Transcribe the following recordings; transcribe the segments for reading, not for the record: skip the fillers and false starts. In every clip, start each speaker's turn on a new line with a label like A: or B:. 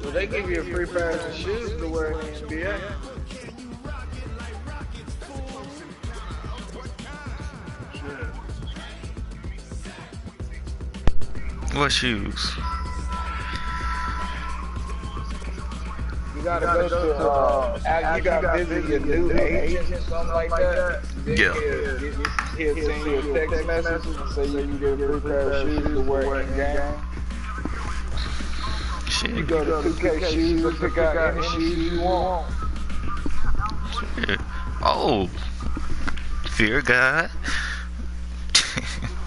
A: Well, they give you a free pair of shoes to wear in the NBA.
B: What shoes?
A: You gotta go to, you gotta visit your new agent or something like that.
B: Yeah.
A: He'll send you a text message and say you can get a free pair of shoes to wear in game.
B: Shit.
A: You go to 2K Shoes and pick out any shoes you want.
B: Shit. Oh. Fear God.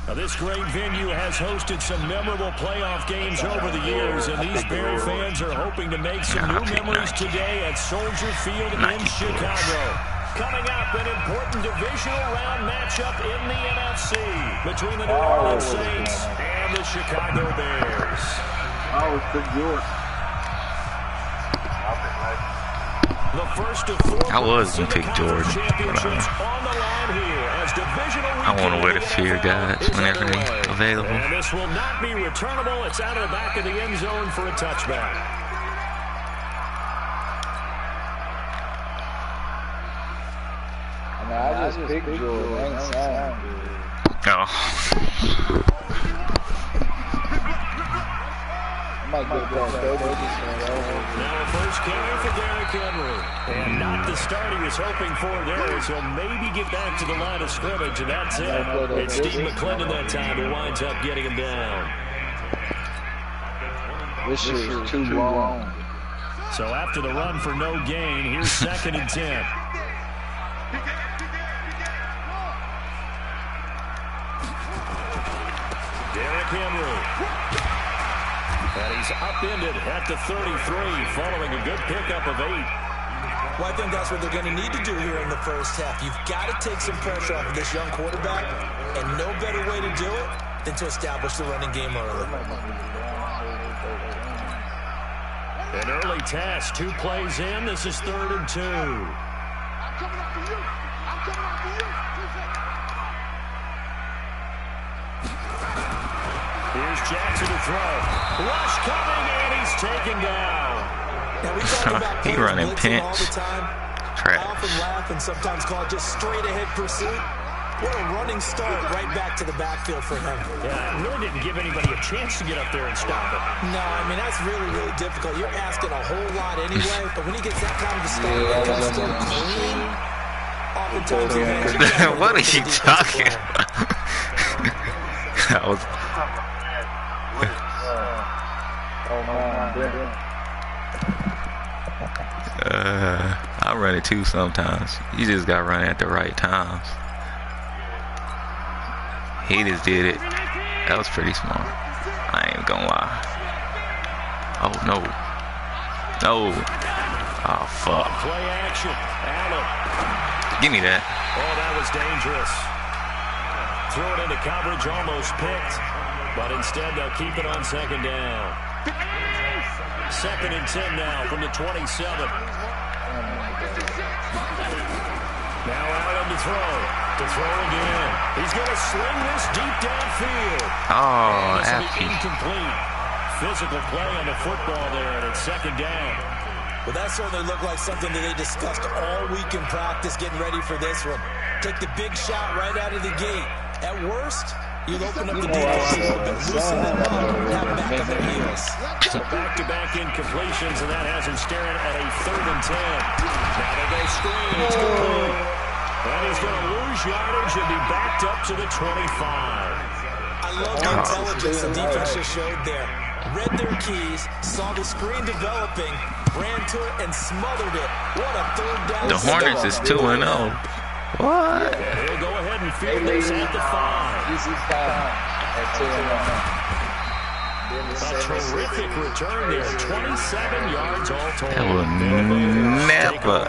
C: Now, this great venue has hosted some memorable playoff games over the years, and these Bear fans are hoping to make some new memories today at Soldier Field in Chicago. Coming up, an important divisional round matchup in the NFC between the New Orleans Saints and the Chicago Bears.
A: I was pretty good.
C: The first of four
B: I was gonna pick Jordan, but I want to wear the Fear Gods whenever they're available.
C: And this will not be returnable. It's out of the back of the end zone for a touchback.
A: I mean, I just picked Jordan.
B: Oh.
A: Might get
C: now a first carry for Derrick Henry. And not the start he was hoping for there, so maybe get back to the line of scrimmage, and that's it. It's Steve McClendon that time who winds up getting him down.
A: This is too long.
C: So after the run for no gain, here's 2nd and 10. Derrick Henry. And he's upended at the 33 following a good pickup of 8.
D: Well, I think that's what they're going to need to do here in the first half. You've got to take some pressure off of this young quarterback, and no better way to do it than to establish the running game early.
C: An early task, 2 plays in. This is 3rd and 2. I'm coming up for you. I'm coming up for you. Here's Jackson to throw. Rush coming, and he's taken down.
D: Now, we talk about
B: he running pinch.
D: all the time.
B: Trash.
D: I often laugh and sometimes call it just straight ahead pursuit. What a running start right back to the backfield for him.
C: Yeah, it really didn't give anybody a chance to get up there and stop it.
D: No, I mean, that's really, really difficult. You're asking a whole lot anyway, but when he gets that kind of a start, that comes through clean, oftentimes he has...
B: What are you talking about? That was... I run it too sometimes. You just gotta run it at the right times. He just did it. That was pretty smart. I ain't gonna lie. Oh no. No. Oh fuck.
C: Play action. Allen.
B: Give me that.
C: Oh, that was dangerous. Threw it into coverage, almost picked. But instead, they'll keep it on 2nd down. 2nd and 10 now from the 27. Now Allen to throw. To throw again. He's going to sling this deep downfield.
B: Oh,
C: incomplete. Physical play on the football there, and it's 2nd down.
D: Well, that certainly looked like something that they discussed all week in practice, getting ready for this one. Take the big shot right out of the gate. At worst, you'll open up the defense a little bit, loosen them up, and have them back on their heels.
C: So back-to-back incompletions, and that has him staring at a 3rd and 10. Now they go screen. It's complete. And he's going to lose yardage and be backed up to the 25.
D: I love the intelligence the defense just showed there. Read their keys, saw the screen developing, ran to it, and smothered it. What a 3rd down.
B: The Hornets is 2-0. What?
C: Yeah, he'll go ahead and field this at the 5.
A: This is 5 at 2-0.
C: A terrific return there. 27 yards all total.
B: That will never,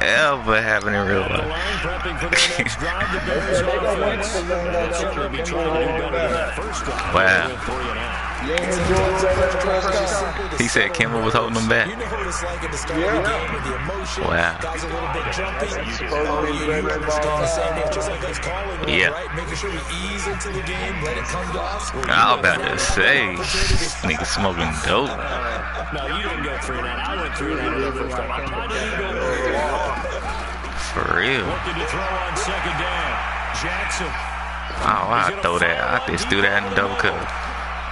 B: ever happen in real life.
C: Prepping for their next drive. The Bears offense. They'll certainly be trying to do better than that first drive.
B: Wow.
C: 3-and-out.
B: He said Kimball was holding him back.
D: You know what it's like at the start of the game with the emotion.
B: Wow.
D: Guys a little bit jumpy. You understand the same thing. Just like us calling,
B: Yeah.
D: right? Making sure we ease into the game, let it come to us.
B: I was about to say, nigga smoking dope.
C: No, you didn't go 3 and out. I went 3 and out the first time. How did he go 3 and out?
B: For real.
C: Looking to throw on second down. Jackson.
B: Oh, I throw that. I just do that in the double cover.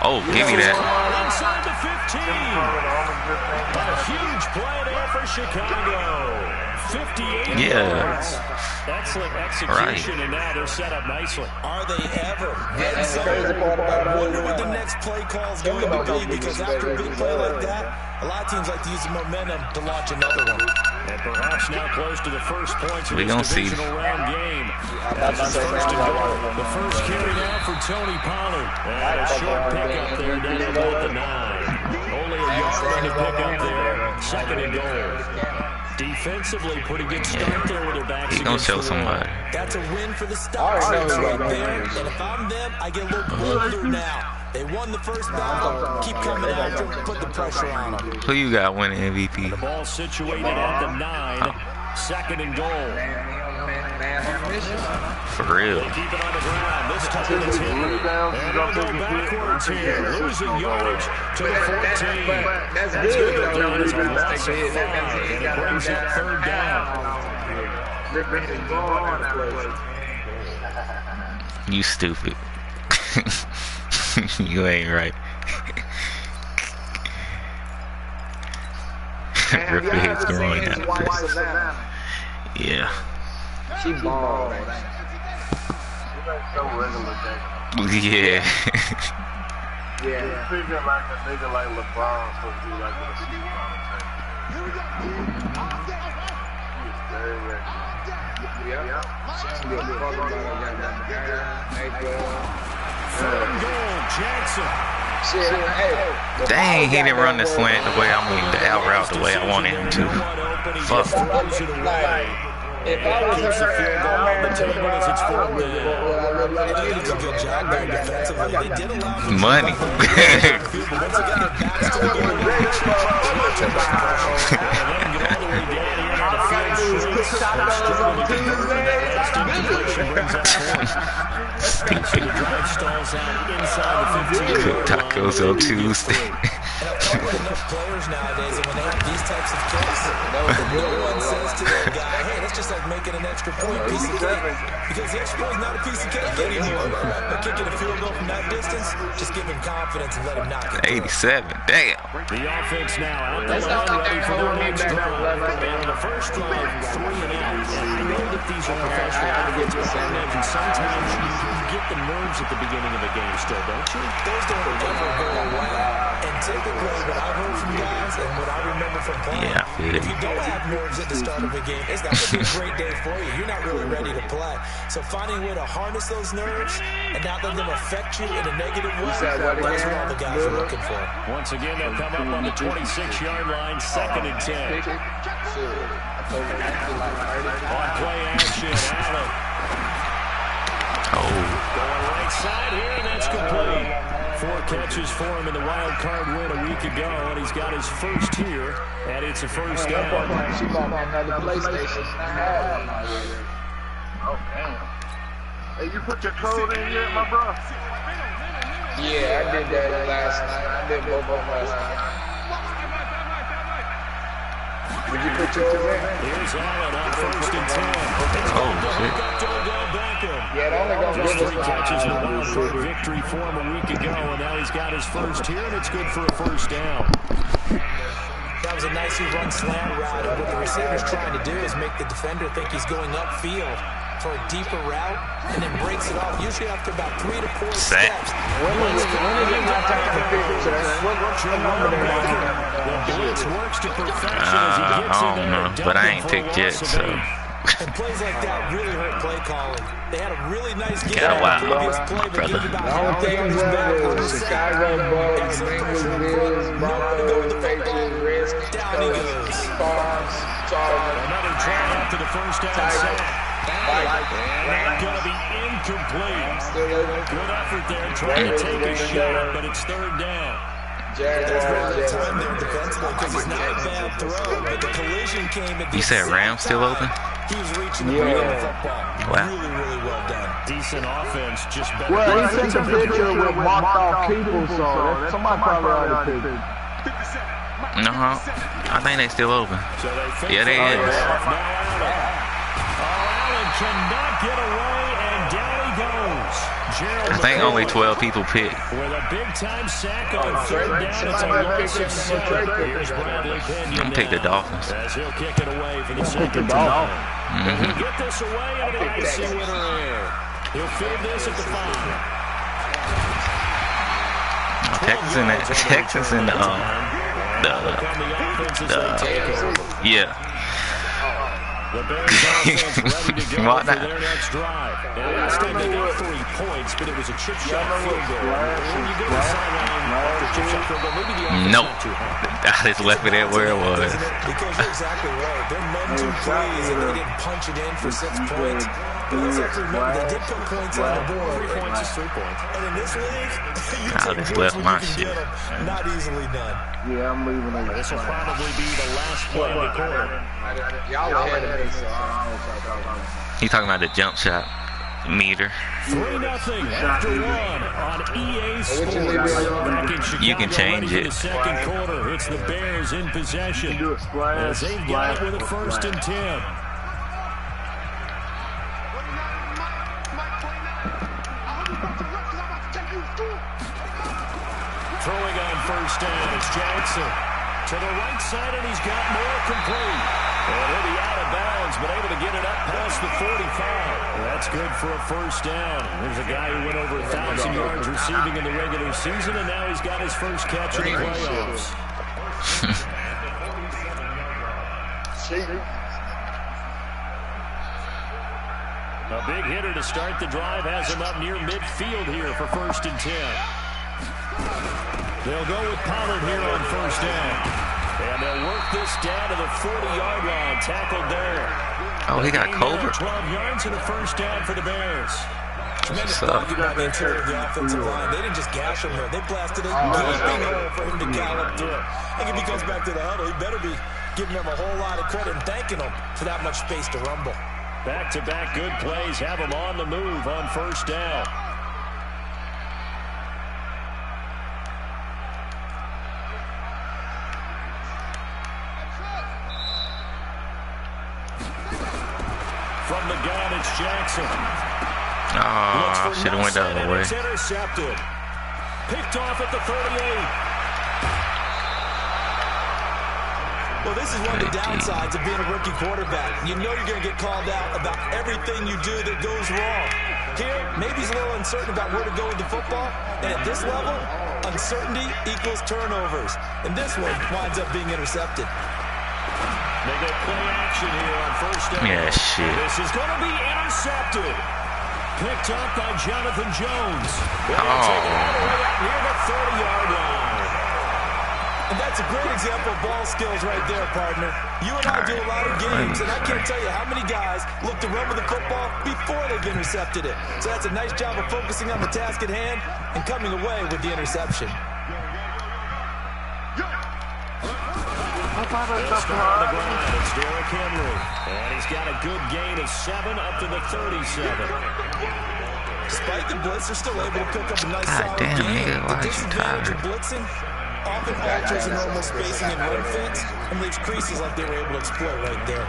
B: Oh, give me that.
C: Inside the 15. A huge play there for Chicago. 58 yards. Excellent execution, and now they're set up nicely.
D: Are they ever? I wonder what the next play call is going to be, because after a big play like that, a lot of teams like to use the momentum to launch another one.
C: And perhaps now close to the first points of
B: We
C: this
B: gonna see.
C: divisional round game. That's first and goal. The first carry now for Tony Pollard. And a short pickup there down at about the 9. Only a yard to pick up there. Second and goal. Defensively, pretty good start there with their backs.
B: He gonna show somebody.
D: That's a win for the Stars right there. And if I'm them, I get a little bolder now. They won the first battle. Keep coming after them. Put the pressure on them.
B: Who you got winning MVP?
C: The ball situated at the 9. Second and goal.
B: For real.
C: They keep it on the ground. This time it's hit. And they'll go backwards here. Losing yards to the 14.
A: That's good.
C: They're down as a loss of 5. And it brings up third down.
B: You stupid. You ain't right. Rip your head's growing out. Yeah.
A: She balled.
B: Yeah.
A: Yeah.
E: Figure like a nigga like LeBron supposed to be like a He's very regular.
C: Third and goal, Jackson.
B: Dang, he didn't run the slant the way the out route the way I wanted him to. Fuck.
A: If I was
C: Keeps the field goal on the table as it's fourth down.
D: They did a good job there defensively. They did allow them
B: Money.
D: once again, their backs to the goal.
C: And let him get all the way down here on the field. Struggling to convert that last incompletion brings up points. So the drive stalls out inside the 15-yard line.
B: Tacos on Tuesday.
D: And I've talked with enough players nowadays, and when they have these types of kicks, no one says to their guy, hey, that's just like making an extra point, piece of cake. Because the extra point is not a piece of cake anymore. But kicking a field goal from that distance, just give him confidence and let him knock it.
B: 87, damn.
C: The offense now out the line, ready for their next drive. And the first drive, 3 and out. I know that these are professional athletes, but I imagine sometimes you get the nerves at the beginning of a game still, don't you?
D: Those don't ever go away. And typically, what I've heard from guys and what I remember from playing,
B: Yeah, I feel
D: if
B: it.
D: you don't have nerves at the start of a game, it's not going to be a great day for you. You're not really ready to play. So finding a way to harness those nerves and not let them affect you in a negative way, that's what all the guys are looking for.
C: Once again, they'll come up on the 26-yard line, second and 10. On play action, Allen.
B: Oh,
C: Going right side here, and that's complete. 4 catches for him in the wild card win a week ago, and he's got his first here, and it's a first down.
A: She bought me another PlayStation.
E: Oh, damn. Hey, you put your code in yet, my bro?
A: Yeah, I did that last night. I did both of them last night. Did you put yours in?
C: Here's Allen on first and 10.
B: oh shit.
A: Yeah, it only gonna
C: Just
A: give
C: 3
A: us
C: catches and a wild card victory for him a week ago, and now he's got his first here, and it's good for a first down.
D: That was a nicely run slant route, and what the receiver's trying to do is make the defender think he's going upfield for a deeper route, and then breaks it off, usually after about 3 to 4 steps.
A: When is it my time to pick? What number they got?
C: The blitz works to perfection as he gets in
B: I don't
C: there.
B: know, but I ain't picked yet, so.
D: And plays like that really hurt play calling. They had a really nice game
B: Got a while,
D: on the previous play, but
B: brother.
D: gave about
A: The only thing is Chicago Bulls, Bengals, Bills, Broncos, Patriots, Redskins,
D: Down he goes.
A: Farms, Chargers.
C: Another try after the first down sack. And going to be incomplete. Good effort there, trying to take a shot, but it's third down.
D: That's really the time there defensively, because it's not a bad throw, but the collision came at the
B: You said
D: exact
B: Rams still
D: time
B: open?
D: He was reaching the ball of the football.
B: Wow.
D: Really, really well done.
C: Decent offense, just better.
F: Well, he sent a picture with marked off people, so somebody probably already picked.
B: No, I think they still open.
C: So they
B: Yeah, they is.
C: Allen cannot get away, and down he goes. Gerald
B: I think only
C: McCoy
B: 12 people picked.
C: with a big-time sack on third down. It's a loss of 7. Here's Bradley Pena
B: I'm take the Dolphins.
C: as he'll kick it away for the second time. And he'll get this away into the icy winter air. He'll field this at the 5.
B: Texas in the yeah.
C: The Bears offense ready to go
B: Why
C: for
B: not?
C: their next drive. And last time they got 3 points, but it was a chip shot field goal. When you go to the sideline after chip shot field goal, maybe the offense
B: Nope.
C: not too high.
B: I just left it at where it was.
D: Because you're exactly right. They're men 2 plays and they didn't punch it in for 6 points. But you also have to remember they did put points on the board.
C: 3 points is 3 points.
D: And in this league, you
B: I
D: take
B: just
D: wins
B: left
D: when
B: my
D: you can
B: shit.
D: get them. Not easily done.
E: Yeah, I'm leaving it.
C: This will probably be the last play of the quarter.
A: Y'all ahead of me, so I don't
B: He talking about the jump shot meter.
C: 3-0 after 1 on EA Sports. Back in Chicago,
B: You can change
C: ready for
B: it.
C: the second quarter. It's the Bears in possession.
E: do a splash,
C: As they've got it with a 1st and 10. Throwing on 1st down, it's Jackson. To the right side, and he's got more complete. And he'll be out of bounds, but able to get it up past the 45. That's good for a 1st down. There's a guy who went over 1,000 yards receiving in the regular season, and now he's got his first catch in the playoffs. A big hitter to start the drive has him up near midfield here for 1st and 10. They'll go with Pollard here on 1st down. And they'll work this down to the 40-yard line. Tackled there.
B: Oh, he got Cobra.
C: 12 yards and a 1st down for the Bears.
D: Tremendous
B: What's up?
D: blocking by the interior of the offensive line. They didn't just gash him there. They blasted a gaping hole for him to gallop through. I think if he goes back to the huddle, he better be giving them a whole lot of credit and thanking them for that much space to rumble.
C: Back-to-back good plays have him on the move on 1st down. From the gun, it's Jackson.
B: Oh, should have went the other way.
C: It's intercepted. Picked off at the 38.
D: Well, this is one of the downsides of being a rookie quarterback. You know you're going to get called out about everything you do that goes wrong. Here, maybe he's a little uncertain about where to go with the football. And at this level, uncertainty equals turnovers. And this one winds up being intercepted.
C: They go play action here on 1st down.
B: Yeah, shit.
C: This is going to be intercepted. Picked up by Jonathan Jones. They're going to take it all the way up near the 30-yard line.
D: And that's a great example of ball skills right there, partner. You and I do a lot of games, and I can't tell you how many guys look to run with the football before they've intercepted it. So that's a nice job of focusing on the task at hand and coming away with the interception.
C: This time on the ground, it's Derrick Henry. And he's got a good gain of 7 up to the 37.
D: Despite the blitz, they're still able to pick up a nice
B: God
D: solid
B: damn,
D: gain.
B: nigga, why
D: The
B: is you
D: disadvantage of
B: tired?
D: blitzing often alters the normal spacing and run fits and leaves creases like they were able to exploit right there.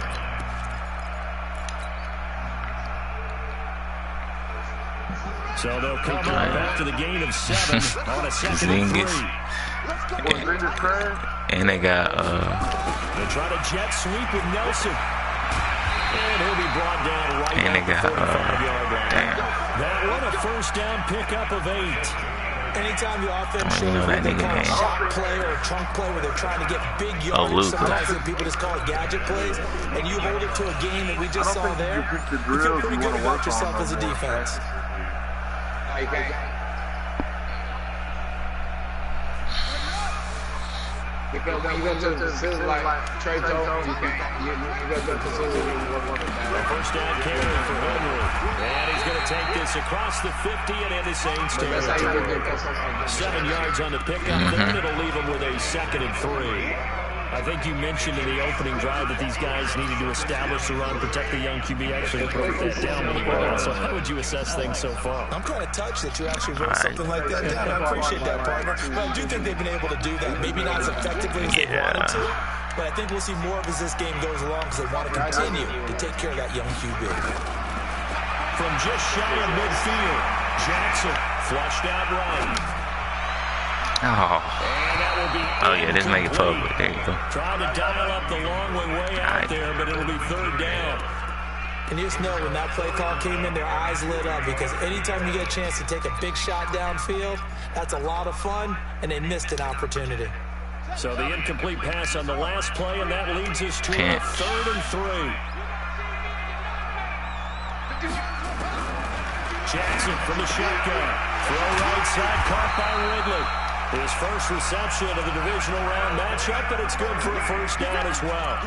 C: So they'll come up after the gain of 7 on a 2nd and 3.
B: And they got
C: They try to jet sweep with Nelson. And he'll be brought down right
B: And they
C: at the
B: got,
C: 45-yard line.
B: damn.
C: That one a 1st down pickup of 8.
D: Anytime the offense
B: I don't
D: shows
B: even know
D: what
B: that
D: they
B: nigga
D: call a
B: name.
D: shot play or a trunk play where they're trying to get big
B: Oh,
D: yardage,
B: Luka.
D: sometimes people just call it gadget plays, and you hold it to a game that we just saw there, you feel pretty good about yourself as a defense.
A: Because when you go to the facility like Trey told you can't. You go to the facility and you want to
C: A 1st down carry for Henry. And he's going to take this across the 50 and into Saints territory. 7 yards on the pickup there, and it'll leave him with a 2nd and 3. I think you mentioned in the opening drive that these guys needed to establish the run, protect the young QB. Actually broke that down when he went out. So how would you assess things so far?
D: I'm kind of touched that you actually wrote something like that down. I appreciate that, partner. But I do think they've been able to do that. Maybe not as effectively as they wanted to, but I think we'll see more of as this game goes along because they want to continue to take care of that young QB.
C: From just shy of midfield, Jackson flushed out right.
B: Oh yeah, just make it public. There you go.
C: Trying to dial up the long way out there, but it'll be third down.
D: And you just know when that play call came in, their eyes lit up because anytime you get a chance to take a big shot downfield, that's a lot of fun, and they missed an opportunity.
C: So the incomplete pass on the last play, and that leads us to a 3rd and 3. Jackson from the shotgun. Throw right side, caught by Ridley. His first reception of the divisional round matchup, but it's good for a first down as well.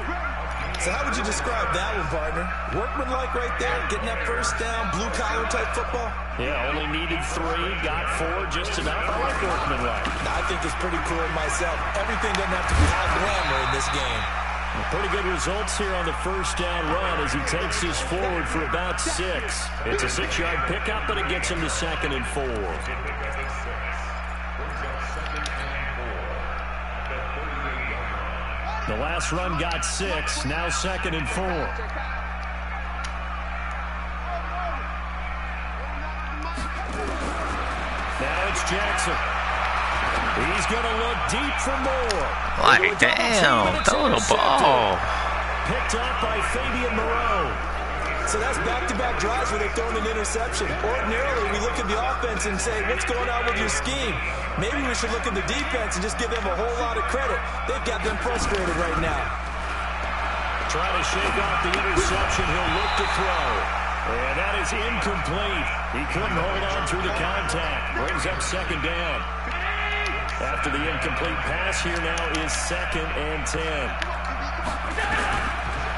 D: So how would you describe that one, partner? Workmanlike right there, getting that first down, blue-collar type football?
C: Yeah, only needed 3, got 4, just enough. I like workmanlike.
D: I think it's pretty cool myself. Everything doesn't have to be high glamour in this game.
C: Pretty good results here on the first down run as he takes this forward for about 6. It's a 6-yard pickup, but it gets him to 2nd and 4. The last run got 6, now 2nd and 4. Now it's Jackson. He's going to look deep for more.
B: Like, damn, throw the ball.
C: Picked up by Fabian Moreau.
D: So that's back-to-back drives where they've thrown an interception. Ordinarily, we look at the offense and say, what's going on with your scheme? Maybe we should look at the defense and just give them a whole lot of credit. They've got them frustrated right now.
C: Trying to shake off the interception. He'll look to throw. And that is incomplete. He couldn't hold on through the contact. Brings up 2nd down. After the incomplete pass, here now is 2nd and 10.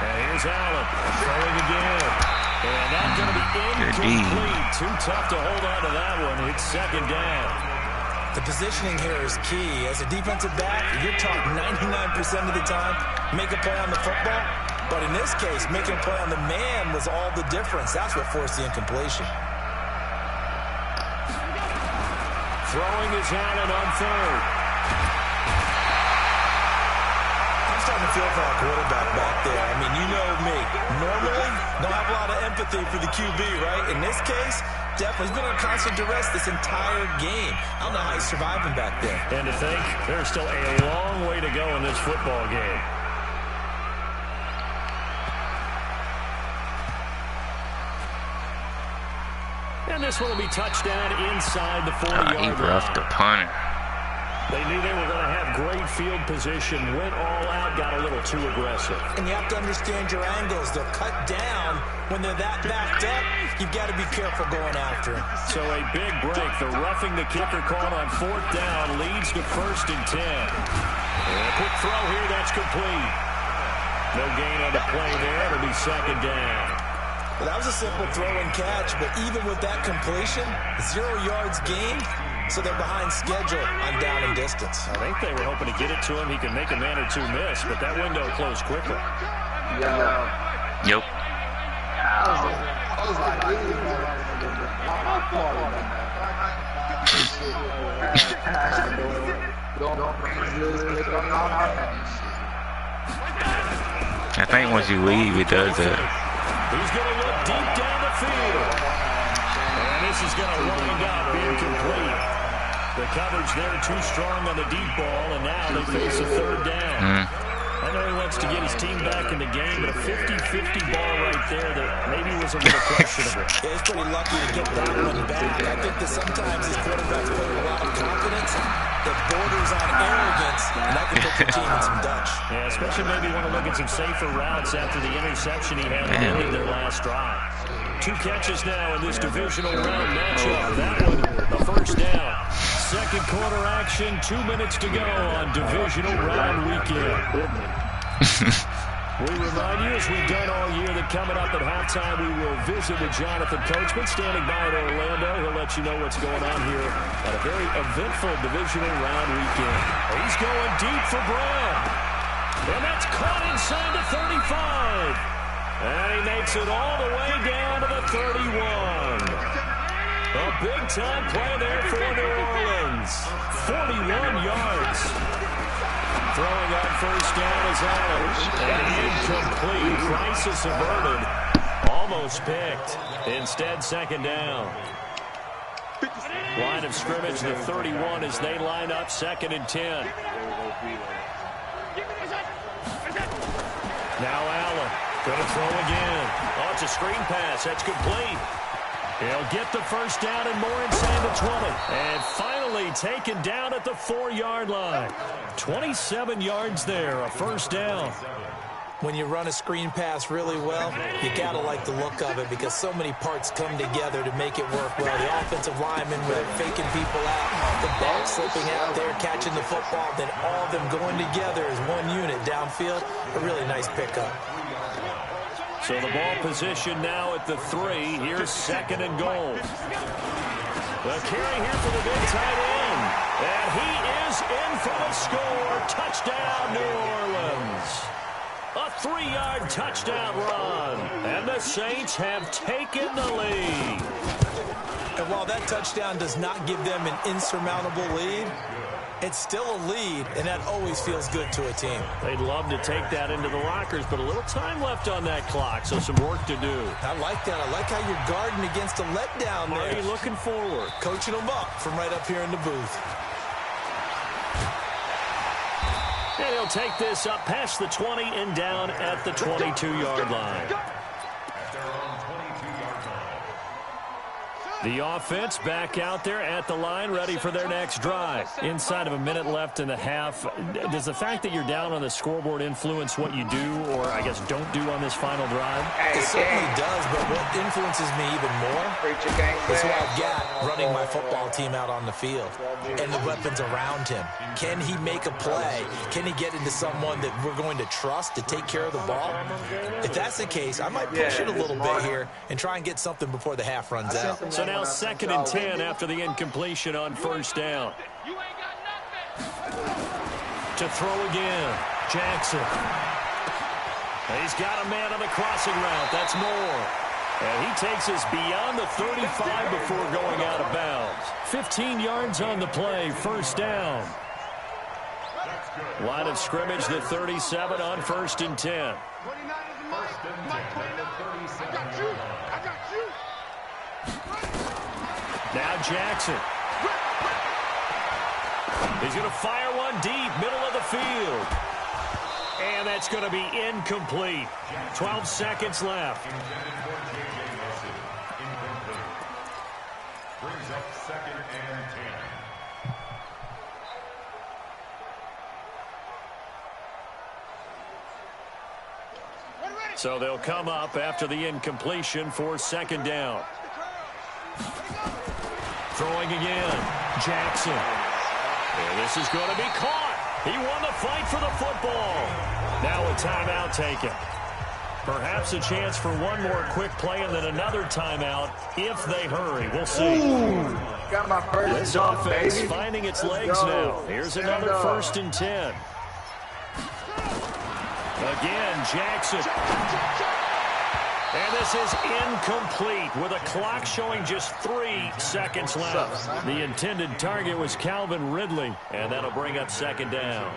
C: And here's Allen throwing again. And that's going to be incomplete. Too tough to hold on to that one. It's 2nd down.
D: The positioning here is key. As a defensive back, you're taught 99% of the time, make a play on the football. But in this case, making a play on the man was all the difference. That's what forced the incompletion.
C: Throwing is Allen on 3rd.
D: I'm starting to feel for our quarterback back there. I mean, you know me. Normally, don't have a lot of empathy for the QB, right? In this case, definitely. He's been on constant duress this entire game. I don't know how he's surviving back there.
C: And to think, there's still a long way to go in this football game. And this one will be touchdown inside the 40-yard line.
B: He roughed the punter.
C: They knew they were going to have great field position, went all out, got a little too aggressive.
D: And you have to understand your angles. They'll cut down when they're that backed up. You've got to be careful going after him.
C: So a big break. The roughing the kicker called on 4th down leads to 1st and 10. And a quick throw here, that's complete. No gain on the play there. It'll be 2nd down.
D: Well, that was a simple throw and catch, but even with that completion, 0 yards gained, so they're behind schedule on down and distance.
C: I think they were hoping to get it to him. He could make a man or 2 miss, but that window closed quickly.
B: Yep. I think once you leave, it does that.
C: He's going to look deep down the field. And this is going to wind up incomplete. The coverage there too strong on the deep ball, and now they face a 3rd down. I know he wants to get his team back in the game, but a 50-50 ball right there that maybe was a little questionable.
D: Yeah, he's pretty lucky to get that one back. I think that sometimes these quarterbacks play with a lot of confidence that borders on arrogance, and that can put your team in some Dutch.
C: Yeah, especially maybe want to look at some safer routes after the interception he had in their last drive. 2 catches now in this divisional round matchup. That one, a 1st down. 2nd quarter action, 2 minutes to go on divisional round weekend. We remind you, as we've done all year, that coming up at halftime, we will visit with Jonathan Coachman, standing by in Orlando. He'll let you know what's going on here at a very eventful divisional round weekend. He's going deep for Brown. And that's caught inside the 35. And he makes it all the way down to the 31. A big-time play there for New Orleans. 41 yards. Throwing on first down is Allen. And incomplete. Crisis averted. Almost picked. Instead, second down. Line of scrimmage, the 31 as they line up, 2nd and 10. Now Allen. Going to throw again. Oh, it's a screen pass. That's complete. He'll get the first down and more inside the 20. And finally taken down at the 4-yard line. 27 yards there, a first down.
D: When you run a screen pass really well, you got to like the look of it because so many parts come together to make it work well. The offensive lineman faking people out, the back slipping out there, catching the football, then all of them going together as one unit downfield. A really nice pickup.
C: So the ball position now at the 3. Here's 2nd and goal. The carry here for the big tight end. And he is in for the score. Touchdown, New Orleans. A 3-yard touchdown run. And the Saints have taken the lead.
D: And while that touchdown does not give them an insurmountable lead, it's still a lead, and that always feels good to a team.
C: They'd love to take that into the lockers, but a little time left on that clock, so some work to do.
D: I like that. I like how you're guarding against a letdown there.
C: Already looking forward.
D: Coaching them up from right up here in the booth.
C: And he'll take this up past the 20 and down at the 22-yard line. The offense back out there at the line, ready for their next drive. Inside of a minute left in the half, does the fact that you're down on the scoreboard influence what you do or, I guess, don't do on this final drive?
D: It certainly does, but what influences me even more is who I've got running my football team out on the field and the weapons around him. Can he make a play? Can he get into someone that we're going to trust to take care of the ball? If that's the case, I might push it a little bit here and try and get something before the half runs out.
C: So now 2nd and 10 after the incompletion on first down. To throw again, Jackson. He's got a man on the crossing route. That's Moore. And he takes us beyond the 35 before going out of bounds. 15 yards on the play, first down. Line of scrimmage, the 37 on 1st and 10. Now Jackson. He's going to fire one deep, middle of the field. And that's going to be incomplete. 12 seconds left.
F: Brings up 2nd and 10.
C: So they'll come up after the incompletion for 2nd down. Throwing again, Jackson. And this is going to be caught. He won the fight for the football. Now a timeout taken. Perhaps a chance for one more quick play and then another timeout if they hurry. We'll see.
A: Ooh, got my first
C: this offense finding its legs now. Here's another 1st and 10. Again, Jackson. And this is incomplete with a clock showing just 3 seconds left. The intended target was Calvin Ridley, and that'll bring up 2nd down.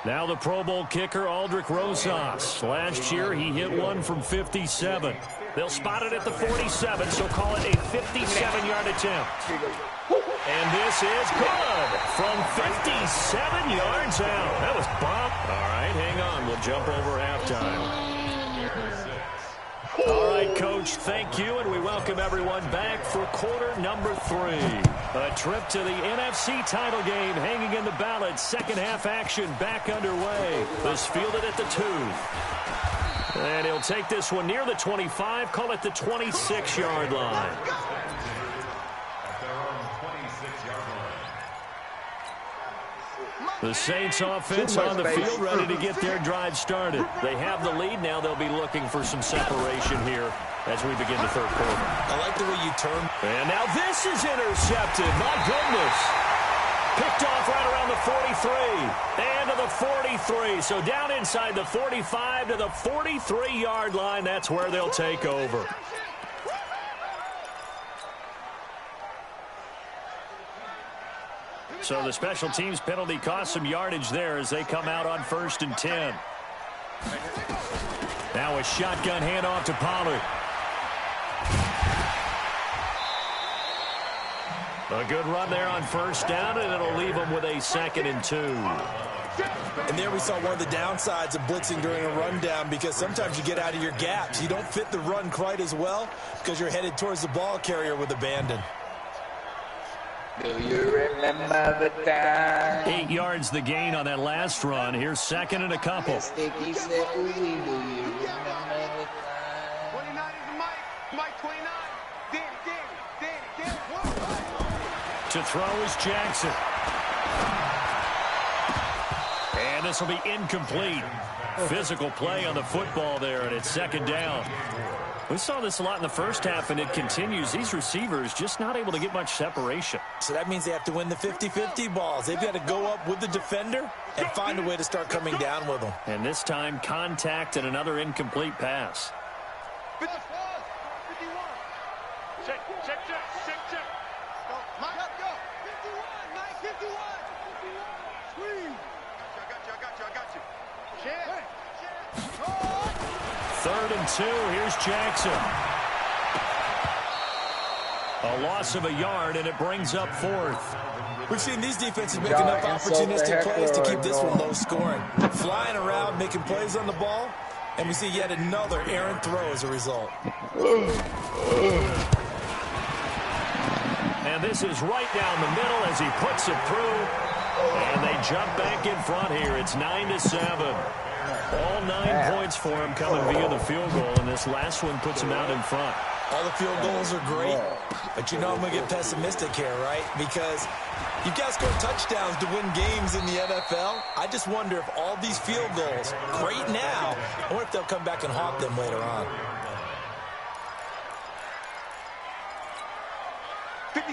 C: Now the Pro Bowl kicker, Aldrick Rosas. Last year, he hit one from 57. They'll spot it at the 47, so call it a 57-yard attempt. And this is good from 57 yards out. That was bomb. All right, hang on. We'll jump over halftime. All right, Coach, thank you, and we welcome everyone back for quarter number 3. A trip to the NFC title game hanging in the balance. Second half action back underway. This fielded at the 2. And he'll take this one near the 25, call it the 26-yard line. The Saints offense on the field ready to get their drive started. They have the lead. Now they'll be looking for some separation here as we begin the 3rd quarter.
D: I like the way you turn.
C: And now this is intercepted. My goodness. Picked off right around the 43. And 10 to the 43. So down inside the 45 to the 43-yard line. That's where they'll take over. So the special teams penalty cost some yardage there as they come out on 1st and 10. Now a shotgun handoff to Pollard. A good run there on 1st down, and it'll leave them with a 2nd and 2.
D: And there we saw one of the downsides of blitzing during a rundown, because sometimes you get out of your gaps. You don't fit the run quite as well because you're headed towards the ball carrier with abandon.
A: Do you remember the time?
C: 8 yards the gain on that last run. Here's 2nd and a couple.
A: Sticky said, do you remember the time?
E: 29 is the Mike 29. Danny.
C: To throw is Jackson. And this will be incomplete. Physical play on the football there, and it's 2nd down. We saw this a lot in the first half, and it continues. These receivers just not able to get much separation.
D: So that means they have to win the 50-50 balls. They've got to go up with the defender and find a way to start coming down with them.
C: And this time, contact and another incomplete pass.
E: 51. Check. Go. Mike, go. 51, Mike, 51. Squeeze. I got you. Check.
C: 3rd and 2. Here's Jackson. A loss of a yard, and it brings up 4th.
D: We've seen these defenses make enough opportunistic plays to keep this one low scoring. Flying around, making plays on the ball, and we see yet another errant throw as a result.
C: And this is right down the middle as he puts it through. And they jump back in front here. It's 9-7. All 9 points for him coming via the field goal, and this last one puts him out in front.
D: All the field goals are great, but you know I'm going to get pessimistic here, right? Because you've got to score touchdowns to win games in the NFL. I just wonder if all these field goals, great now, I wonder if they'll come back and haunt them later on.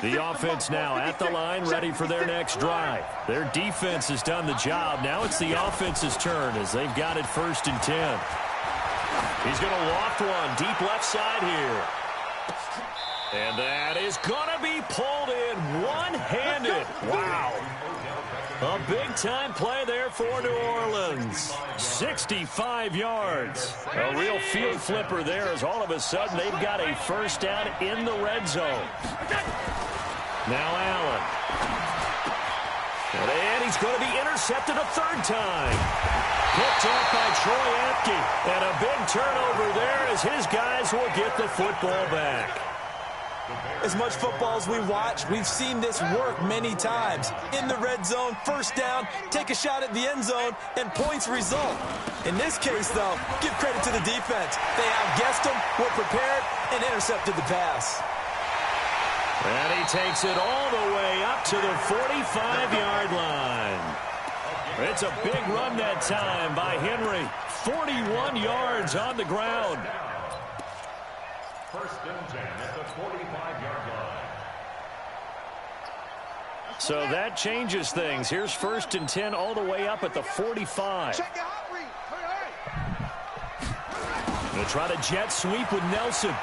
C: The offense now at the line, ready for their next drive. Their defense has done the job. Now it's the offense's turn as they've got it 1st and 10. He's going to loft one deep left side here. And that is going to be pulled in one-handed. Wow. A big-time play there for New Orleans. 65 yards. A real field flipper there as all of a sudden they've got a 1st down in the red zone. Now Allen. And he's going to be intercepted a 3rd time. Picked off by Troy Apke. And a big turnover there as his guys will get the football back.
D: As much football as we watch, we've seen this work many times. In the red zone, 1st down, take a shot at the end zone, and points result. In this case, though, give credit to the defense. They outguessed them, were prepared, and intercepted the pass.
C: And he takes it all the way up to the 45-yard line. It's a big run that time by Henry. 41 yards on the ground.
F: 1st and 10 at the 45-yard line.
C: So that changes things. Here's 1st and 10 all the way up at the 45. Going to try to jet sweep with Nelson.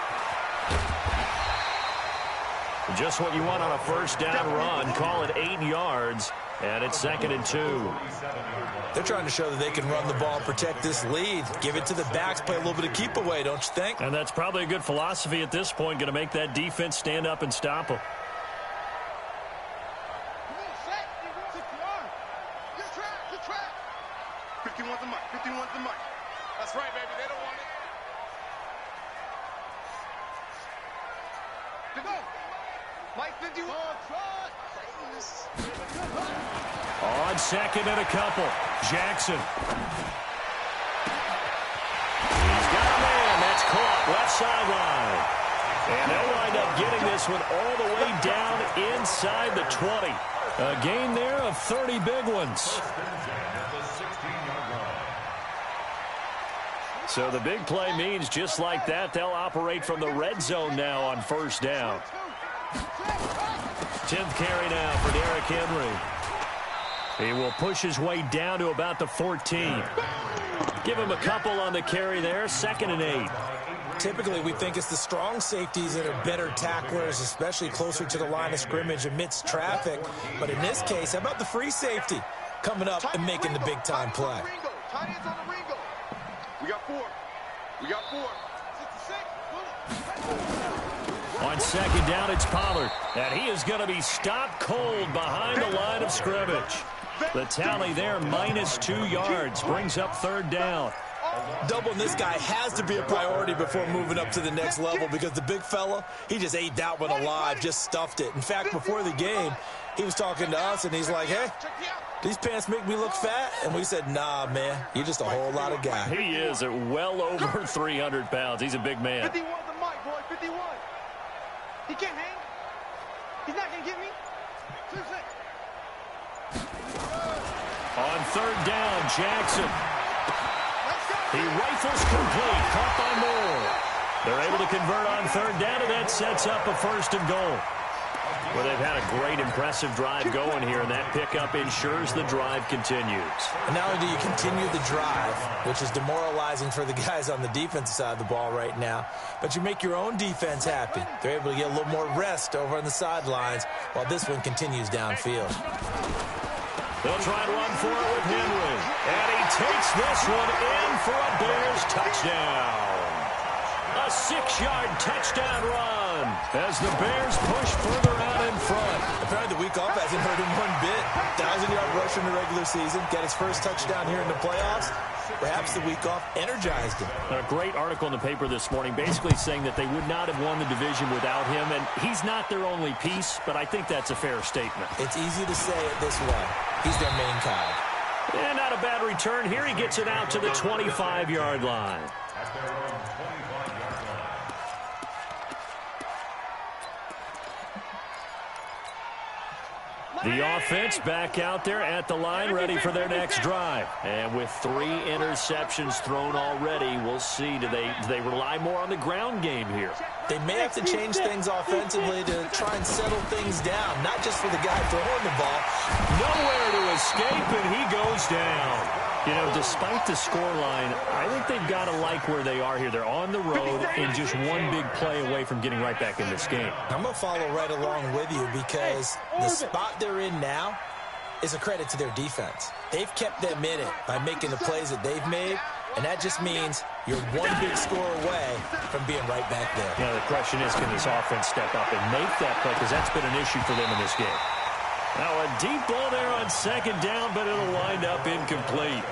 C: Just what you want on a 1st down run. Call it 8 yards. And it's 2nd and 2.
D: They're trying to show that they can run the ball and protect this lead. Give it to the backs, play a little bit of keep away, don't you think?
C: And that's probably a good philosophy at this point. Going to make that defense stand up and stop them.
E: Good track. 51's the mic. 51's the mic. That's right, baby. They don't want it. Go. Mike 51.
C: On 2nd and a couple. Jackson. He's got a man. That's caught left sideline. And they'll wind up getting this one all the way down inside the 20. A gain there of 30 big ones. So the big play means just like that, they'll operate from the red zone now on 1st down. 10th carry now for Derrick Henry. He will push his way down to about the 14. Give him a couple on the carry there. 2nd and 8.
D: Typically, we think it's the strong safeties that are better tacklers, especially closer to the line of scrimmage amidst traffic. But in this case, how about the free safety coming up and making the big-time play?
E: We got 4. We got 4.
C: On 2nd down, it's Pollard. And he is going to be stopped cold behind the line of scrimmage. The tally there, -2 yards, brings up 3rd down.
D: Doubling this guy has to be a priority before moving up to the next level because the big fella, he just ate that one alive, just stuffed it. In fact, before the game, he was talking to us, and he's like, hey, these pants make me look fat? And we said, nah, man, you're just a whole lot of guy.
C: He is at well over 300 pounds. He's a big man.
E: 51 the mic, boy, 51. He can't hang. He's not going to get me.
C: On 3rd down, Jackson. He rifles complete, caught by Moore. They're able to convert on 3rd down, and that sets up a 1st and goal. Well, they've had a great, impressive drive going here, and that pickup ensures the drive continues.
D: And not only do you continue the drive, which is demoralizing for the guys on the defensive side of the ball right now, but you make your own defense happy. They're able to get a little more rest over on the sidelines while this one continues downfield.
C: They'll try to run for it with Henry. And he takes this one in for a Bears touchdown. A 6-yard touchdown run as the Bears push further out in front.
D: Apparently the week off hasn't hurt him one bit. 1,000-yard rush in the regular season. Got his first touchdown here in the playoffs. Perhaps the week off energized him.
C: A great article in the paper this morning basically saying that they would not have won the division without him. And he's not their only piece, but I think that's a fair statement.
D: It's easy to say it this way. He's their main cog.
C: And not a bad return here. He gets it out to the 25-yard line. The offense back out there at the line, ready for their next drive. And with 3 interceptions thrown already, we'll see. Do they rely more on the ground game here?
D: They may have to change things offensively to try and settle things down, not just for the guy throwing the ball.
C: Nowhere to escape, and he goes down. You know, despite the scoreline, I think they've got to like where they are here. They're on the road and just one big play away from getting right back in this game.
D: I'm going to follow right along with you because the spot they're in now is a credit to their defense. They've kept them in it by making the plays that they've made, and that just means you're one big score away from being right back there.
C: Now, the question is, can this offense step up and make that play? Because that's been an issue for them in this game. Now, a deep ball there on 2nd down, but it'll wind up incomplete.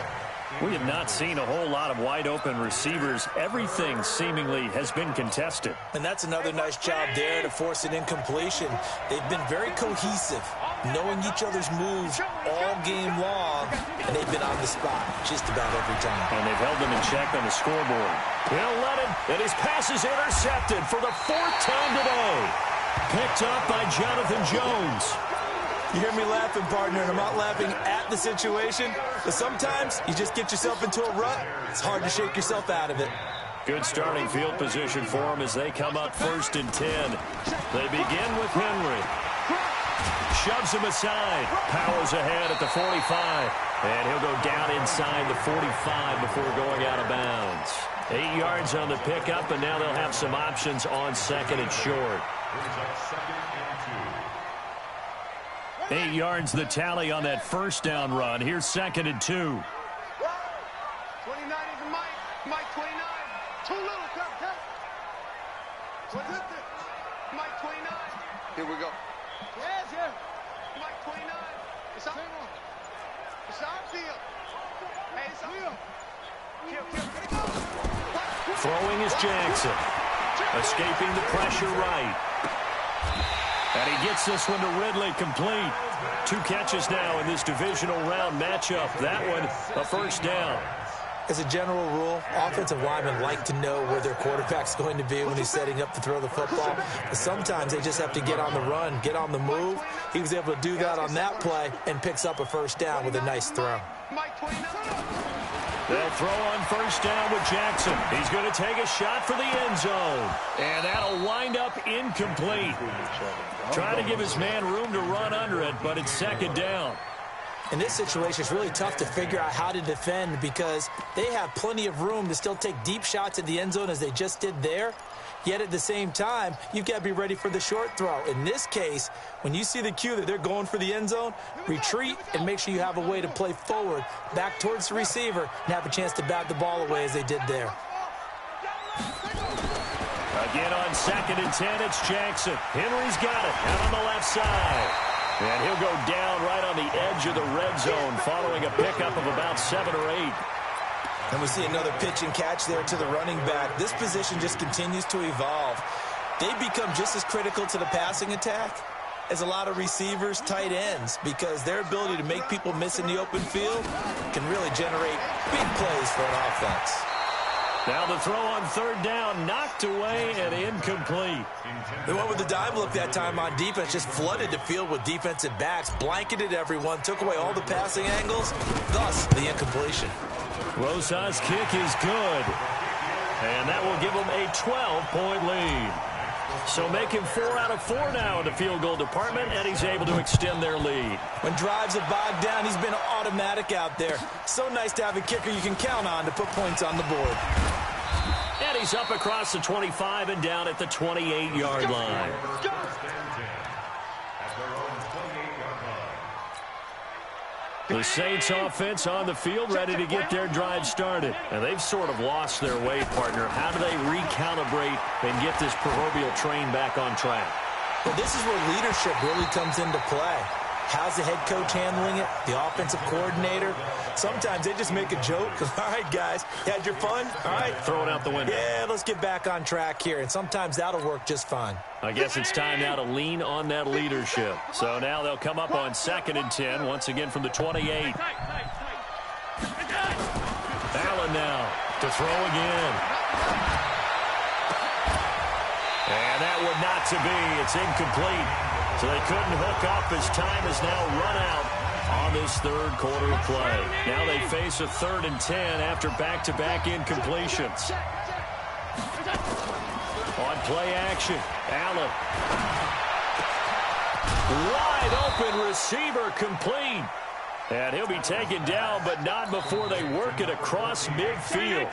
C: We have not seen a whole lot of wide-open receivers. Everything seemingly has been contested.
D: And that's another nice job there to force an incompletion. They've been very cohesive, knowing each other's moves all game long, and they've been on the spot just about every time.
C: And they've held them in check on the scoreboard. They'll let him, and his pass is intercepted for the 4th time today. Picked up by Jonathan Jones.
D: You hear me laughing, partner, and I'm not laughing at the situation, but sometimes you just get yourself into a rut. It's hard to shake yourself out of it.
C: Good starting field position for them as they come up 1st and 10. They begin with Henry. Shoves him aside. Powers ahead at the 45. And he'll go down inside the 45 before going out of bounds. 8 yards on the pickup, and now they'll have some options on 2nd and short. 8 yards the tally on that 1st down run. Here's 2nd and 2.
E: 29 is the mic. Mike 29. Too little. Cut. What's this? Mike 29. Here we go. Yes, yeah. Mike 29. It's our field. It's our field. Hey, it's our field. Kill.
C: Throwing is Jackson. Escaping the pressure right. And he gets this one to Ridley complete. 2 catches now in this divisional round matchup. That one, a 1st down.
D: As a general rule, offensive linemen like to know where their quarterback's going to be when he's setting up to throw the football. But sometimes they just have to get on the run, get on the move. He was able to do that on that play and picks up a 1st down with a nice throw.
C: They'll throw on 1st down with Jackson. He's going to take a shot for the end zone. And that'll wind up incomplete. Trying to give his man room to run under it, but it's 2nd down.
D: In this situation, it's really tough to figure out how to defend because they have plenty of room to still take deep shots at the end zone as they just did there. Yet at the same time, you've got to be ready for the short throw. In this case, when you see the cue that they're going for the end zone, retreat and make sure you have a way to play forward, back towards the receiver, and have a chance to bat the ball away as they did there.
C: Again on 2nd and 10, it's Jackson. Henry's got it out on the left side. And he'll go down right on the edge of the red zone following a pickup of about 7 or 8.
D: And we see another pitch and catch there to the running back. This position just continues to evolve. They become just as critical to the passing attack as a lot of receivers, tight ends, because their ability to make people miss in the open field can really generate big plays for an offense.
C: Now the throw on 3rd down, knocked away and incomplete.
D: They went with the dive look that time on defense, just flooded the field with defensive backs, blanketed everyone, took away all the passing angles, thus the incompletion.
C: Rosa's kick is good, and that will give them a 12-point lead. So making 4 out of 4 now in the field goal department, and he's able to extend their lead.
D: When drives are bogged down, he's been automatic out there. So nice to have a kicker you can count on to put points on the board.
C: And he's up across the 25 and down at the 28-yard line. The Saints offense on the field ready to get their drive started. And they've sort of lost their way, partner. How do they recalibrate and get this proverbial train back on track?
D: Well, this is where leadership really comes into play. How's the head coach handling it? The offensive coordinator? Sometimes they just make a joke. All right, guys, you had your fun? All right.
C: Throw it out the window.
D: Yeah, let's get back on track here. And sometimes that'll work just fine.
C: I guess it's time now to lean on that leadership. So now they'll come up on 2nd and 10, once again from the 28. Allen now to throw again. And that would not to be. It's incomplete. So they couldn't hook up as time has now run out on this 3rd quarter of play. Now they face a 3rd and 10 after back-to-back incompletions. On play action, Allen. Wide open receiver complete. And he'll be taken down, but not before they work it across midfield.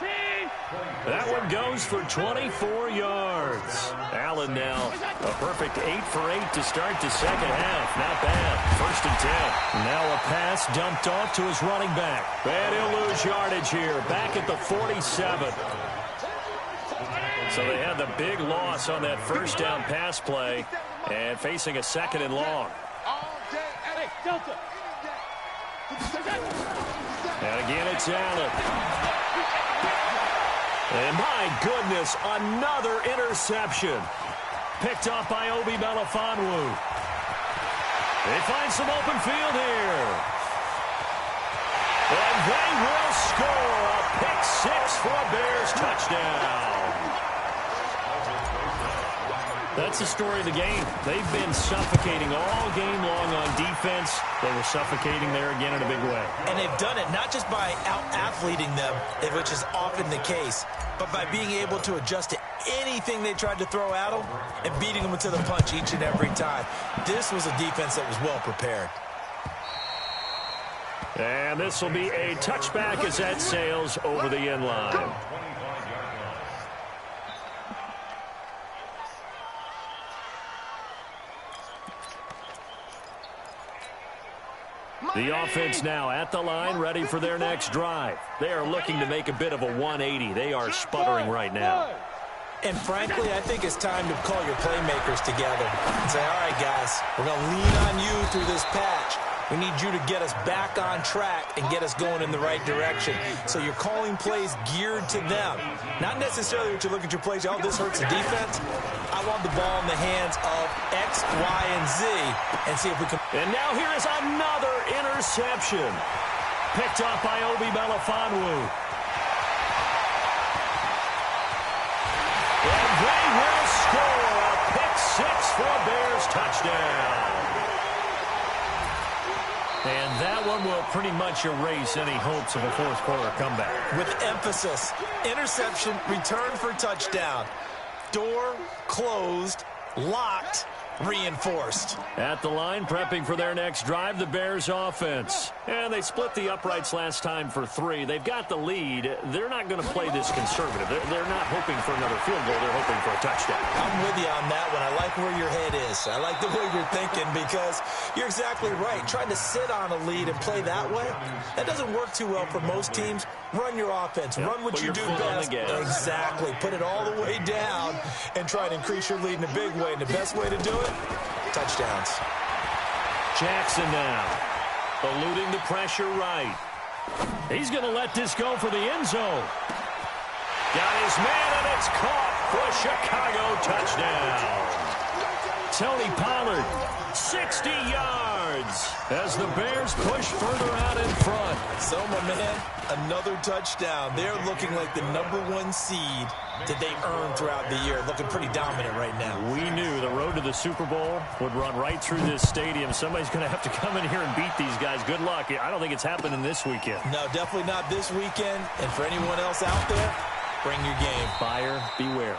C: That one goes for 24 yards. Allen now a perfect 8 for 8 to start the 2nd half. Not bad. 1st and 10. Now a pass dumped off to his running back. And he'll lose yardage here. Back at the 47. So they had the big loss on that 1st down pass play and facing a 2nd and long. And again, it's Allen. And my goodness, another interception. Picked off by Obi Melifonwu. They find some open field here. And they will score a pick 6 for a Bears touchdown. That's the story of the game. They've been suffocating all game long on defense. They were suffocating there again in a big way.
D: And they've done it not just by out-athleting them, which is often the case, but by being able to adjust to anything they tried to throw at them and beating them to the punch each and every time. This was a defense that was well prepared.
C: And this will be a touchback as that sails over the end line. The offense now at the line, ready for their next drive. They are looking to make a bit of a 180. They are sputtering right now.
D: And frankly, I think it's time to call your playmakers together and say, all right, guys, we're going to lean on you through this patch. We need you to get us back on track and get us going in the right direction. So you're calling plays geared to them. Not necessarily what you look at your plays, oh, this hurts the defense. I want the ball in the hands of X, Y, and Z and see if we can.
C: And now here is another interception. Picked off by Obi Melifonwu. And they will score a pick 6 for a Bears touchdown. And that one will pretty much erase any hopes of a 4th quarter comeback.
D: With emphasis, interception, return for touchdown. Door closed, locked, reinforced.
C: At the line, prepping for their next drive, the Bears offense. And they split the uprights last time for 3. They've got the lead. They're not going to play this conservative. They're not hoping for another field goal. They're hoping for a touchdown.
D: I'm with you on that one. I like where your head is. I like the way you're thinking because you're exactly right. Trying to sit on a lead and play that way, that doesn't work too well for most teams. Run your offense. Run what you do best. Exactly. Put it all the way down and try to increase your lead in a big way. And the best way to do it, touchdowns.
C: Jackson now, eluding the pressure right. He's going to let this go for the end zone. Got his man, and it's caught for a Chicago touchdown. Tony Pollard, 60 yards as the Bears push further out in front.
D: So, my man, another touchdown. They're looking like the #1 seed that they earned throughout the year. Looking pretty dominant right now.
C: We knew the road to the Super Bowl would run right through this stadium. Somebody's going to have to come in here and beat these guys. Good luck. I don't think it's happening this weekend.
D: No, definitely not this weekend. And for anyone else out there, bring your game.
C: Buyer beware.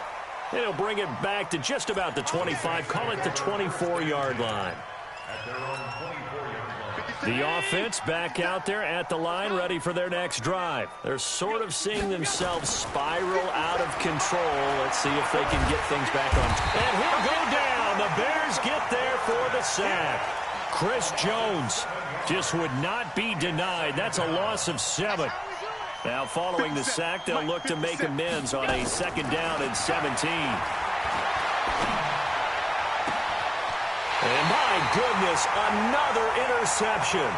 C: And he'll bring it back to just about the 25. Call it the 24-yard line. The offense back out there at the line, ready for their next drive. They're sort of seeing themselves spiral out of control. Let's see if they can get things back on. And he'll go down. The Bears get there for the sack. Chris Jones just would not be denied. That's a loss of 7. Now, following the sack, they'll look to make amends on a 2nd down and 17. And my goodness, another interception.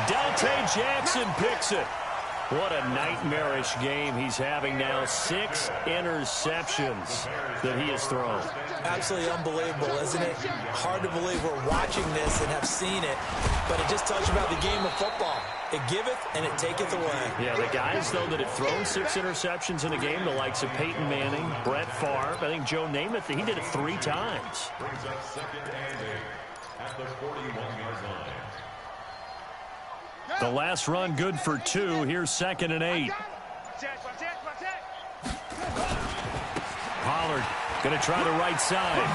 C: Dante Jackson picks it. What a nightmarish game he's having now. 6 interceptions that he has thrown.
D: Absolutely unbelievable, isn't it? Hard to believe we're watching this and have seen it, but it just tells you about the game of football. It giveth and it taketh away.
C: Yeah, the guys, though, that have thrown 6 interceptions in a game, the likes of Peyton Manning, Brett Favre, I think Joe Namath, he did it 3 times.
F: Brings up 2nd and 8 at the 41-yard line.
C: The last run good for 2. Here's 2nd and 8. Pollard going to try the right side.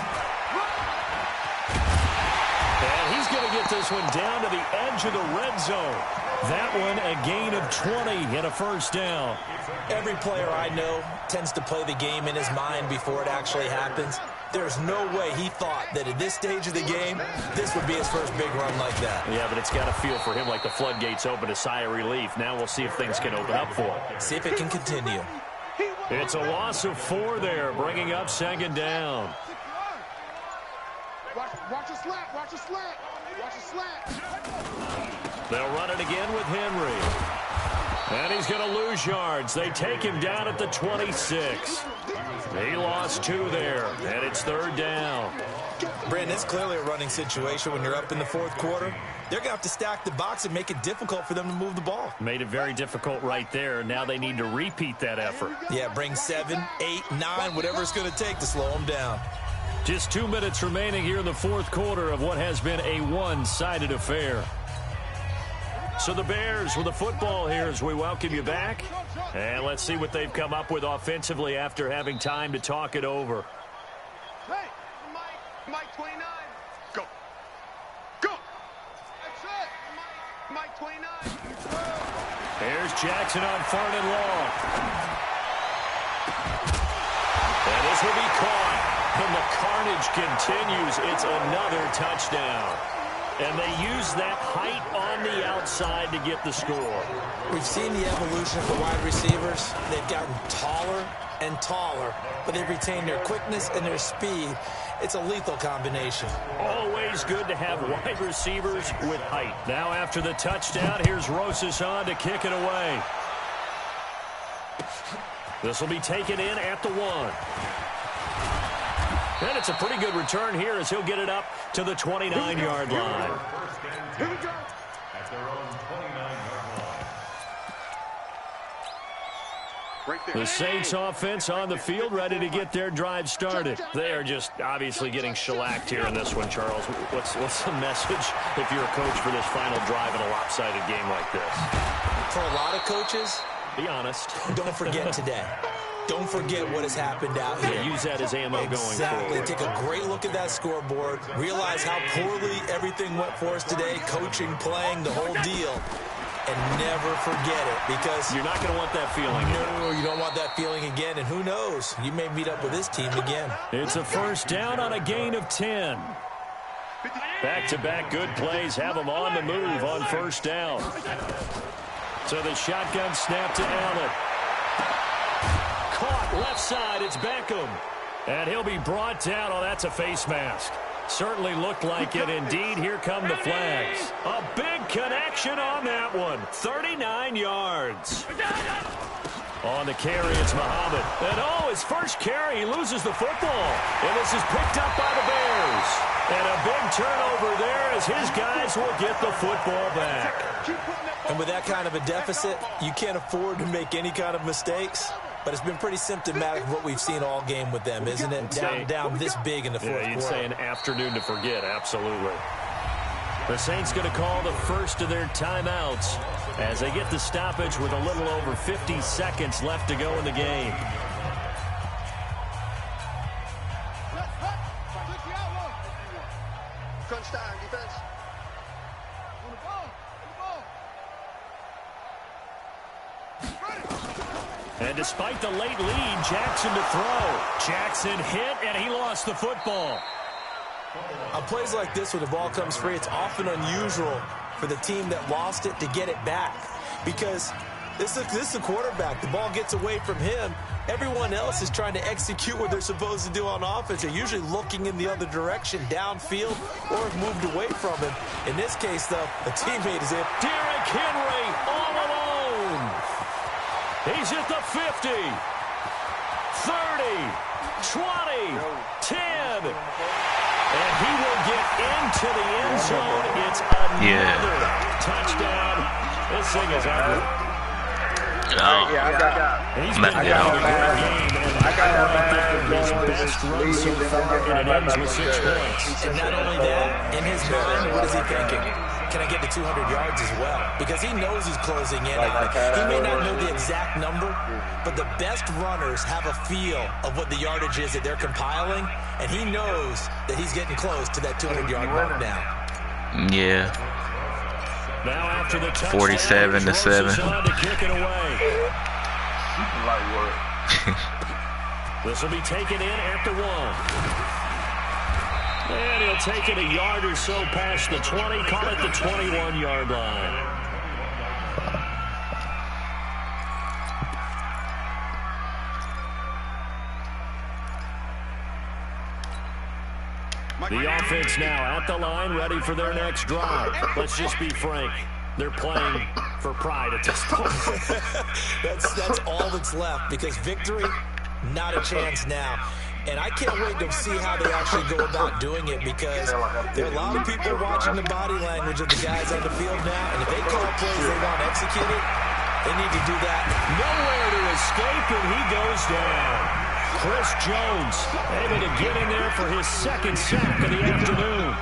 C: And he's going to get this one down to the edge of the red zone. That one a gain of 20 and a 1st down.
D: Every player I know tends to play the game in his mind before it actually happens. There's no way he thought that at this stage of the game, this would be his first big run like that.
C: Yeah, but it's got to feel for him like the floodgates open, a sigh of relief. Now we'll see if things can open up for him.
D: See if it can continue.
C: It's a loss of 4 there, bringing up 2nd down.
E: Watch a slant. Watch a slant. Watch a slant.
C: They'll run it again with Henry. And he's going to lose yards. They take him down at the 26. He lost 2 there, and it's 3rd down.
D: Brandon, it's clearly a running situation when you're up in the 4th quarter. They're going to have to stack the box and make it difficult for them to move the ball.
C: Made it very difficult right there. Now they need to repeat that effort.
D: Yeah, bring 7, 8, 9, whatever it's going to take to slow them down.
C: Just 2 minutes remaining here in the 4th quarter of what has been a one-sided affair. So the Bears with the football here as we welcome you back. And let's see what they've come up with offensively after having time to talk it over.
E: Hey, Mike 29. Go. Go. That's it. Mike 29.
C: Here's Jackson on 3rd and long. And this will be caught. And the carnage continues. It's another touchdown. And they use that height on the outside to get the score.
D: We've seen the evolution of the wide receivers. They've gotten taller and taller, but they've retained their quickness and their speed. It's a lethal combination.
C: Always good to have wide receivers with height. Now after the touchdown, here's Rosas on to kick it away. This will be taken in at the 1. And it's a pretty good return here as he'll get it up to the 29-yard line.
E: Here we go.
F: At their own 29-yard line.
E: Right there.
C: The Saints offense on the field, ready to get their drive started. They are just obviously getting shellacked here in this one, Charles. What's the message if you're a coach for this final drive in a lopsided game like this?
D: For a lot of coaches,
C: Be honest.
D: don't forget today. don't forget what has happened out here.
C: Use that as ammo going forward.
D: Take a great look at that scoreboard. Realize how poorly everything went for us today. Coaching, playing, the whole deal. And never forget it, because
C: you're not going to want that feeling.
D: No, you don't want that feeling again. And who knows? You may meet up with this team again.
C: It's a first down on a gain of 10. Back-to-back good plays have them on the move on first down. So the shotgun snap to Allen. Caught left side. It's Beckham. And he'll be brought down. Oh, that's a face mask. Certainly looked like it. Indeed, here come the flags. A big connection on that one. 39 yards. On the carry, it's Muhammad. And oh, his first carry, he loses the football. And this is picked up by the Bears. And a big turnover there as his guys will get the football back.
D: And with that kind of a deficit, you can't afford to make any kind of mistakes. But it's been pretty symptomatic of what we've seen all game with them, isn't it? Down this big in the fourth quarter.
C: You'd say an afternoon to forget, absolutely. The Saints going to call the first of their timeouts as they get the stoppage with a little over 50 seconds left to go in the game.
E: Crunch time, defense.
C: And despite the late lead, Jackson to throw. Jackson hit, and he lost the football.
D: On plays like this where the ball comes free, it's often unusual for the team that lost it to get it back. Because this is a quarterback. The ball gets away from him. Everyone else is trying to execute what they're supposed to do on offense. They're usually looking in the other direction, downfield, or have moved away from him. In this case, though, a teammate is in.
C: Derrick Henry all alone. He's at the 50, 30, 20, 10. And he will get into the end zone. It's another touchdown. This thing is ugly.
B: Oh.
A: Yeah,
C: He's been having a great game. And I got his best run so far, and it ends with 6 points.
D: And not only that, in his mind, what is he thinking? Can I get to 200 yards as well? Because he knows he's closing in on it. He may not know the exact number, but the best runners have a feel of what the yardage is that they're compiling, and he knows that he's getting close to that 200-yard mark now.
B: Yeah.
C: Now after the touchdown,
B: 47 to 7.
C: To kick it away. This will be taken in after 1. And he'll take it a yard or so past the 20, call it the 21-yard line. The offense now at the line, ready for their next drive. Let's just be frank. They're playing for pride at this point.
D: That's all that's left, because victory, not a chance now. And I can't wait to see how they actually go about doing it, because there are a lot of people watching the body language of the guys on the field now, and if they call plays they want executed, they need to do that.
C: Nowhere to escape, and he goes down. Chris Jones able to get in there for his second sack of the afternoon.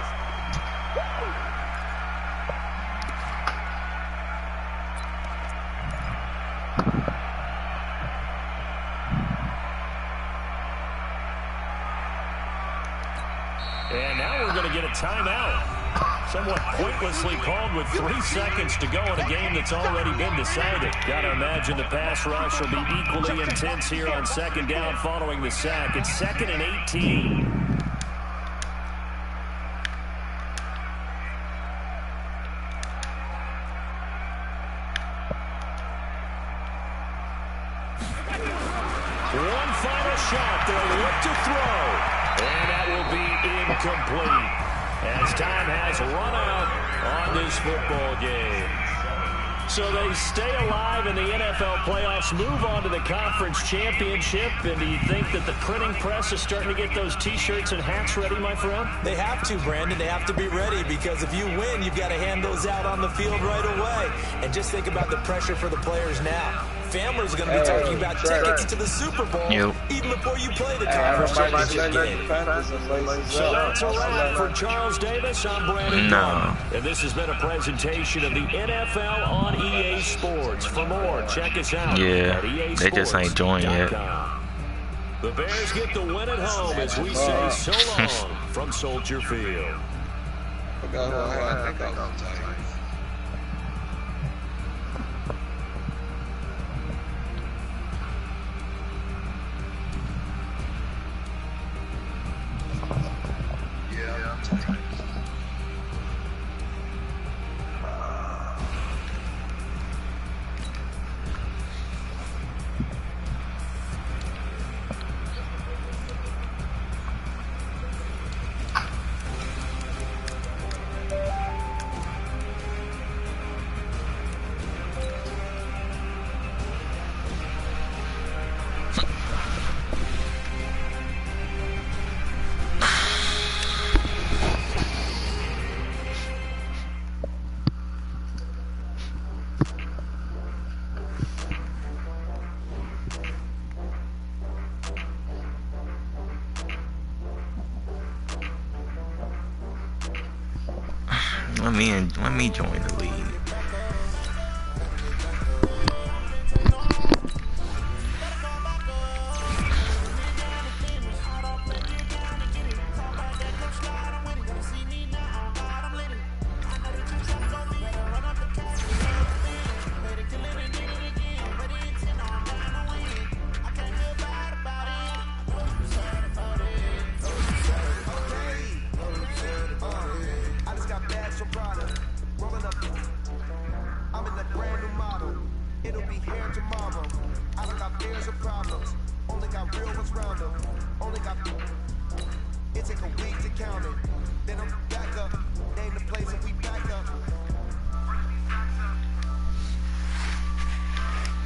C: And now we're going to get a timeout. Somewhat pointlessly called with 3 seconds to go in a game that's already been decided. Got to imagine the pass rush will be equally intense here on second down following the sack. It's 2nd and 18. One final shot. They'll look to throw. And that will be incomplete, as time has run out on this football game. So they stay alive in the NFL playoffs, move on to the conference championship. And do you think that the printing press is starting to get those T-shirts and hats ready, my friend?
D: They have to, Brandon. They have to be ready, because if you win, you've got to hand those out on the field right away. And just think about the pressure for the players now. Families are going to be talking about tickets to the Super Bowl even before you play the conference championship game.
C: So that's a wrap for Charles Davis. I'm Brandon Dunn. And this has been a presentation of the NFL on EA Sports. For more, check us out at EASports.com.
B: They just ain't joined yet.
C: The Bears get the win at home as we say so long from Soldier Field.
A: I think I was tight.
B: Let me join the league.
G: Only got real ones round them. Only got. It take a week to count it.